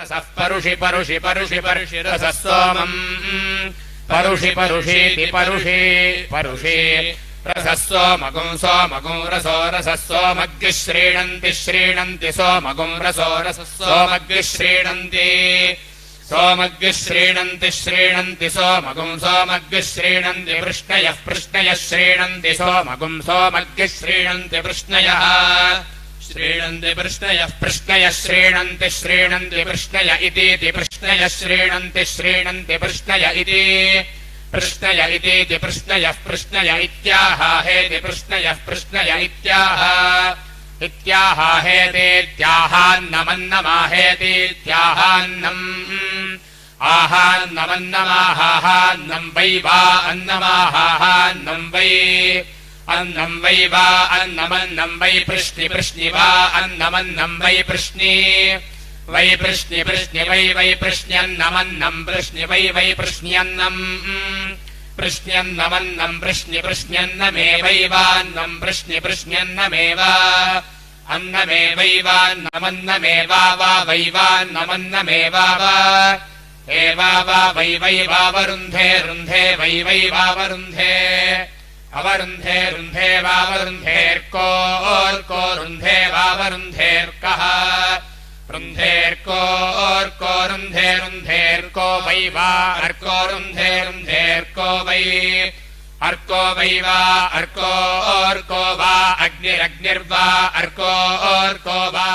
रसः परुषि परुषि परुषि परुषि रसः सोमम् परुषि परुषीति परुषे परुषे रसः सोमगुम् सोमगुम् रसो रसः सोमग्निः श्रीणन्ति श्रीणन्ति सोमगुम् रसो रसः सोमग्निः श्रीणन्ति सोमग्निः श्रीणन्ति श्रीणन्ति सोमगुम् सोमग्निः श्रीणन्ति वृष्णयः वृष्णयः श्रीणन्ति सोमगुम् सोमग्निः श्रीणन्ति वृष्णयः श्रीणन्ति वृष्णयः वृष्णयः श्रीणन्ति श्रीणन्ति वृष्णय इतीति वृष्णयः श्रीणन्ति श्रीणन्ति वृष्णय इति पृष्णय इतीति पृष्णयः पृष्णय इत्याहेति पृष्णयः पृष्णय इत्याहेतेत्याहान्नमन्नमाहेतीत्याहान्नम् आहान्नमन्नमाहाहान्नम् वै वा अन्नमाहाहान्नम् वै अन्नम् वै वा अन्नमन्नम् वै पृश्नि पृश्नि वा अन्नमन्नम् वै पृश्नि वै पृश्नि पृश्नि वै वै पृश्न्यन्नमन्नम् पृश्नि वै वै पृश्न्यन्नम् पृश्न्यन्नमन्नम् पृश्नि पृश्न्यन्नमेवैवान्नम् पृश्नि पृश्न्यन्नमेव अन्नमेवैवान्नमन्नमेवा वा वैवान्नमन्नमेवा वा एवा वा वै वै वावरुन्धे रुन्धे वै वै वावरुन्धे अवरुन्धे रुन्धे वावरुन्धेर्कोर्को रुन्धे वावरुन्धेर्कः रुन्धेर्कोर्को रुन्धे रुन्धेर्को वै वा अर्को रुन्धे रुन्धेर्को वै अर्को वै वा अर्कोर्को वा अग्निरग्निर्वा अर्कोर्को वा